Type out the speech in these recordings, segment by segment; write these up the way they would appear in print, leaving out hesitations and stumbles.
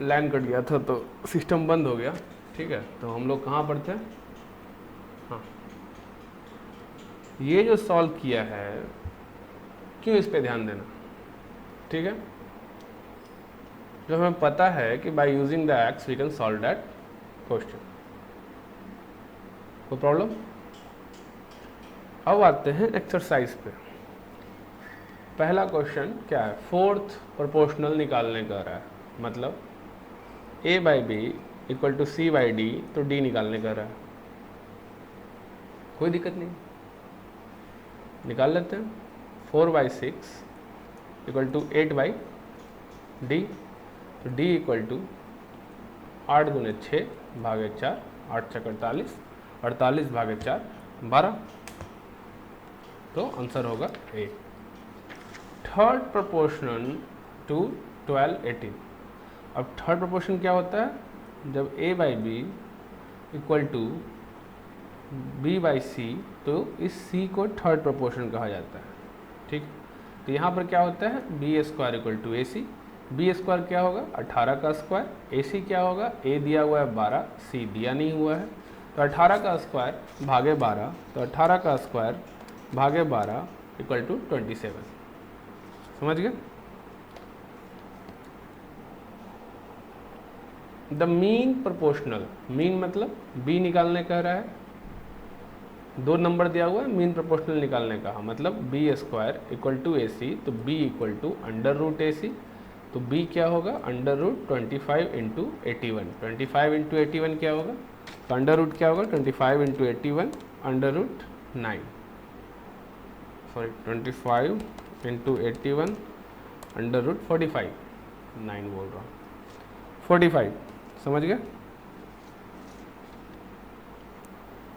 Line cut गया था तो सिस्टम बंद हो गया। ठीक है, तो हम लोग कहाँ पर थे? हाँ, ये जो सॉल्व किया है, क्यों इस पे ध्यान देना? ठीक है, जो हमें पता है कि by using the x we can solve that question. कोई प्रॉब्लम? अब आते हैं एक्सरसाइज पे। पहला क्वेश्चन क्या है? फोर्थ प्रोपोर्शनल निकालने का रहा है, मतलब a by B equal to c by d, तो d निकालने का रहा है। कोई दिक्कत नहीं, निकाल लेते हैं। 4/6 इक्वल टू 8/d, तो d इक्वल टू 8 गुने 6 भागे 4, 8 छक 48, 48 भागे 4 12, तो आंसर होगा ए। Third proportional to 12, 18। अब थर्ड प्रोपोर्शन क्या होता है? जब a by B equal to b by C, तो इस c को थर्ड प्रोपोर्शन कहा जाता है। ठीक, तो यहाँ पर क्या होता है? B square equal to A C. B square क्या होगा? 18 का स्क्वायर। ए सी क्या होगा? ए दिया हुआ है 12, सी दिया नहीं हुआ है, तो 18 का स्क्वायर भागे 12, तो 18 का स्क्वायर भागे 12 इक्वल टू 27। समझ गए? द मीन प्रोपोर्शनल, मीन मतलब बी निकालने कह रहा है, 2 नंबर दिया हुआ है, मीन प्रोपोर्शनल निकालने का मतलब B square equal to A C, तो B equal to under root A C, तो बी क्या होगा? Under root 25 into 81। 25 इंटू 81 क्या होगा? तो अंडर रूट क्या होगा? 25 into 81 under root 9, sorry 25 into 81 under root 45, 9 बोल रहा हूँ, 45। समझ गए?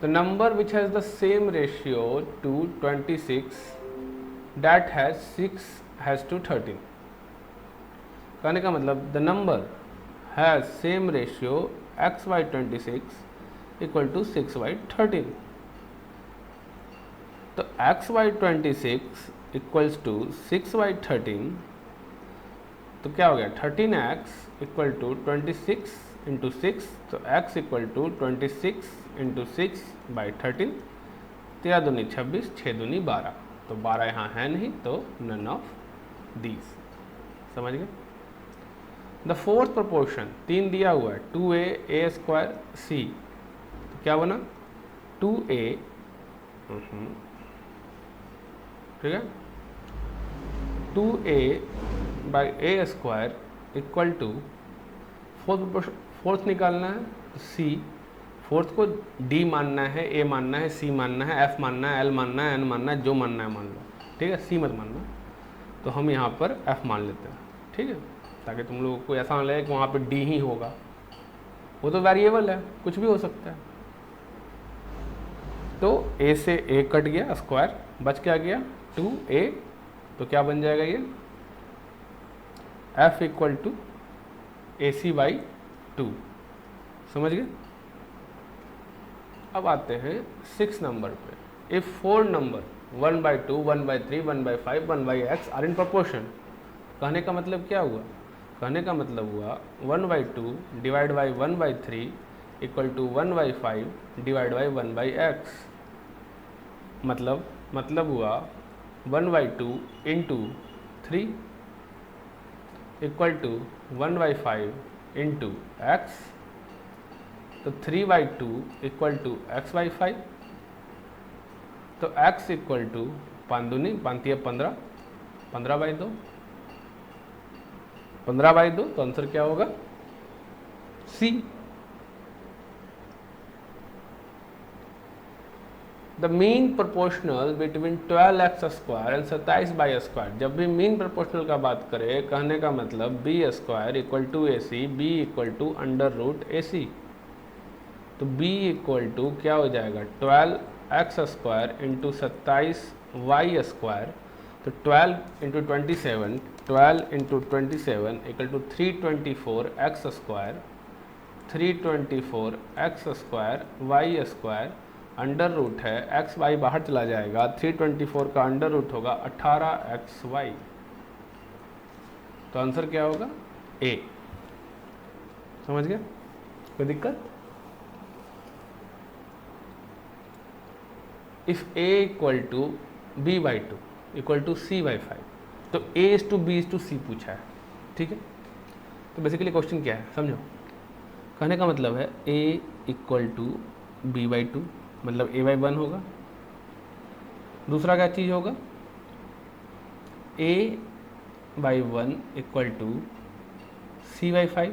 The number which has the same ratio to 26 that has 6 has to 13। कहने का मतलब the number has same ratio x by 26 equal to 6 by 13। तो x by 26 equals to 6 by 13, तो क्या हो गया? 13x इक्वल टू 26 इंटू 6, तो x equal to 26 into 6 by 13, 13 दूनी 26, 6 दूनी 12, तो 12 यहाँ है नहीं, तो नन ऑफ दीज। समझ गए? द फोर्थ प्रोपोर्शन 3 दिया हुआ है, 2a a स्क्वायर c, तो क्या बना? 2a, ठीक है, 2a by A square equal to fourth निकालना है, तो सी, फोर्थ को डी मानना है, ए मानना है, सी मानना है, एफ मानना है, एल मानना है, एन मानना है, जो मानना है मान लो। ठीक है, सी मत मानना, तो हम यहाँ पर एफ मान लेते हैं। ठीक है, ताकि तुम लोगों को ऐसा ना लगे कि वहाँ पर डी ही होगा, वो तो वेरिएबल है, कुछ भी हो सकता है। तो ए से ए कट गया, स्क्वायर बच क्या गया? 2a, तो क्या बन जाएगा ये? f equal to A C by 2। समझ गए? अब आते हैं 6 नंबर पे। If 4 number 1/2, 1/3, 1/5, 1/x are in proportion, कहने का मतलब क्या हुआ? कहने का मतलब हुआ 1/2 divide by 1/3 equal to 1/5 divide by 1/x। मतलब हुआ 1/2 into 3 equal to 1/5 into X, तो 3/2 इक्वल टू x/5, तो x इक्वल टू 5 दूनी 5 15, 15/2, 15/2, तो आंसर क्या होगा? C. The mean proportional between 12x square and 27/स्क्वायर। जब भी मीन प्रोपोर्शनल का बात करें, कहने का मतलब B square equal to A C, B equal to under root A C, तो b इक्वल टू क्या हो जाएगा? 12x square into 27y square, तो 12 into 27, 12 into 27 equal to 324x square, 324x square y square, under root है X Y बाहर चला जाएगा, 324 का अंडर रूट होगा 18xy, तो आंसर क्या होगा? ए। समझ गया? कोई दिक्कत? If a equal to b by 2 equal to c by 5, तो a is to b is to c पूछा है, ठीक है? तो बेसिकली क्वेश्चन क्या है समझो, कहने का मतलब है a equal to b by 2 मतलब a बाई 1 होगा। दूसरा क्या चीज़ होगा, a by 1 equal to c by 5,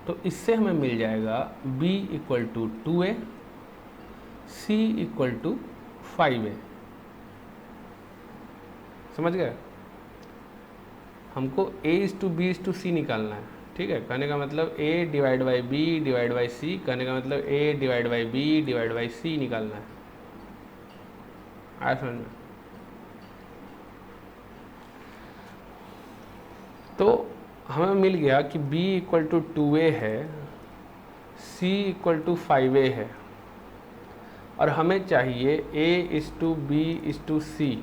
तो इससे हमें मिल जाएगा b equal to 2a, c equal to 5a। समझ गए? हमको a is to b is to c निकालना है, ठीक है? कहने का मतलब a divide by b divide by c, कहने का मतलब a divide by b divide by c निकालना है। आया समझ में? तो हमें मिल गया कि b इक्वल टू 2a है, c इक्वल टू 5a है, और हमें चाहिए a is to b is to c।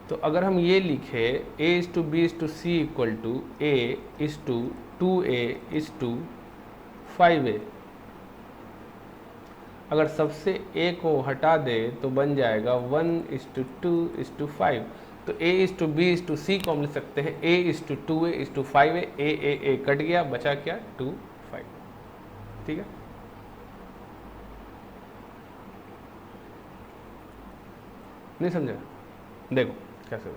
तो अगर हम ये लिखे a is to b is to c equal to a is to 2a is to 5a, अगर सबसे a को हटा दे तो बन जाएगा 1 इज टू 2 इज टू 5। तो a is to b is to c को हम लिख सकते हैं a is to 2a is to 5a, a cut गया, बचा क्या 2 5, ठीक है? नहीं समझा? देखो कैसे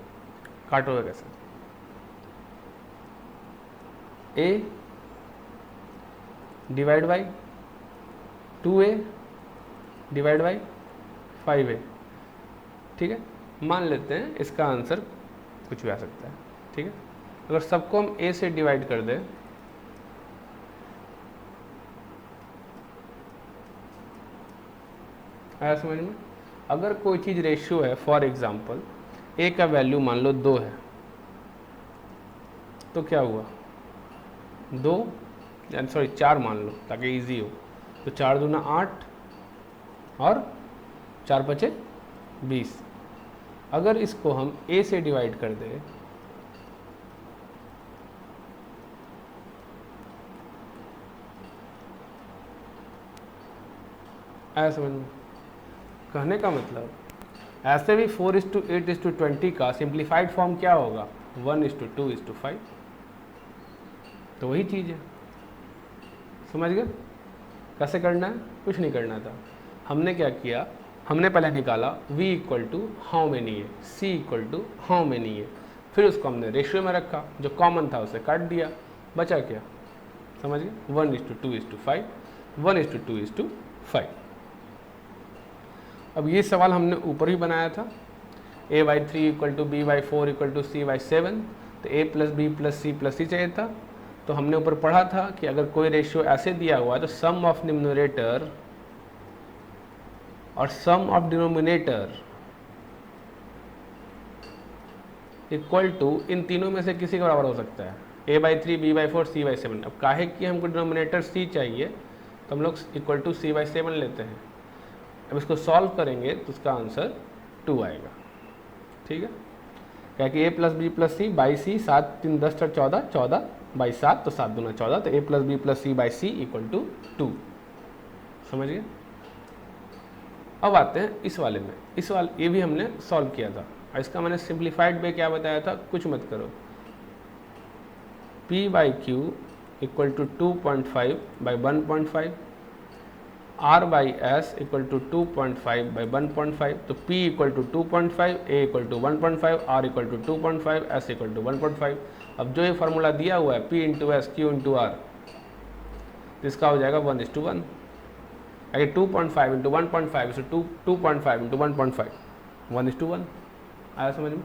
काटोगे, कैसे a divide by 2a divide by 5a, ठीक है? मान लेते हैं इसका आंसर कुछ भी आ सकता है, ठीक है? अगर सबको हम a से डिवाइड कर दें, आया समझ में? अगर कोई चीज़ रेशियो है, फॉर एग्जांपल a का वैल्यू मान लो 2 है, तो क्या हुआ 2 यानी सॉरी 4 मान लो ताकि इजी हो, तो 4 दूना 8 और 4 बचे 20। अगर इसको हम a से डिवाइड कर दें, आया समझ में? कहने का मतलब ऐसे भी 4 इज टू 8 इज टू 20 का सिंप्लीफाइड फॉर्म क्या होगा 1 इज टू 2 इज टू 5, तो वही चीज़ है। समझ गए? कैसे करना है? कुछ नहीं करना था, हमने क्या किया, हमने पहले निकाला v equal to how many है, c equal to how many है, फिर उसको हमने रेशियो में रखा, जो कॉमन था उसे काट दिया, बचा क्या? समझ गए? 1 is to 2 is to 5, 1 is to 2 is to 5। अब ये सवाल हमने ऊपर ही बनाया था, a by 3 equal to b by 4 equal to c by 7, तो a plus b plus c plus c चाहिए था। तो हमने ऊपर पढ़ा था कि अगर कोई रेशियो ऐसे दिया हुआ है तो सम ऑफ न्यूमरेटर और सम ऑफ डिनोमिनेटर इक्वल टू इन तीनों में से किसी के बराबर हो सकता है, a by 3 b by 4 c by 7। अब काहे कि हमको डिनोमिनेटर c चाहिए तो हम लोग इक्वल टू c बाई 7 लेते हैं। अब इसको सॉल्व करेंगे तो उसका आंसर 2 आएगा, ठीक है? क्या कि a plus B plus C by C, 7 3 10 14, 14 by 7 तो 7 दूना 14, तो a plus B plus C by C equal to 2। समझ गए? अब आते हैं इस वाले में, इस वाले ये भी हमने सॉल्व किया था और इसका मैंने सिंप्लीफाइड में क्या बताया था, कुछ मत करो, p by Q equal to 2.5 by 1.5, r by S equal to 2.5 by 1.5, तो p equal to 2.5, a equal to 1.5, r equal to 2.5, s equal to 1.5। अब जो ये फार्मूला दिया हुआ है p into S Q into R, तो इसका हो जाएगा 1:1। अगर 2.5 इंटू 1.5 इस 2.5 इंटू 1.5 1:1। आया समझ में?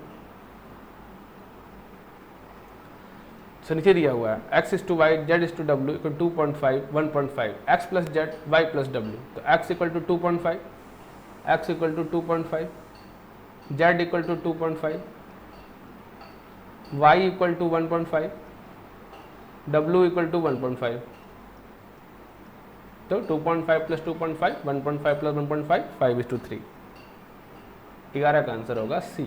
सो नीचे दिया हुआ है x is to Y Z is to W equal 2.5 1.5, x plus Z Y plus W, तो x equal to 2.5, x equal to 2.5, z equal to 2.5, y equal to 1.5, w equal to 1.5, तो 2.5 plus 2.5 1.5 plus 1.5 5:3, 11 का answer होगा सी।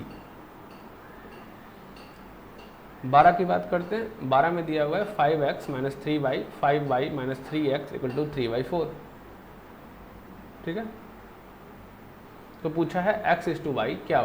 12 की बात करते हैं। 12 में दिया हुआ है 5x minus 3y, 5y minus 3x equal to 3/4। ठीक है, तो पूछा है x इज टू वाई क्या होगा।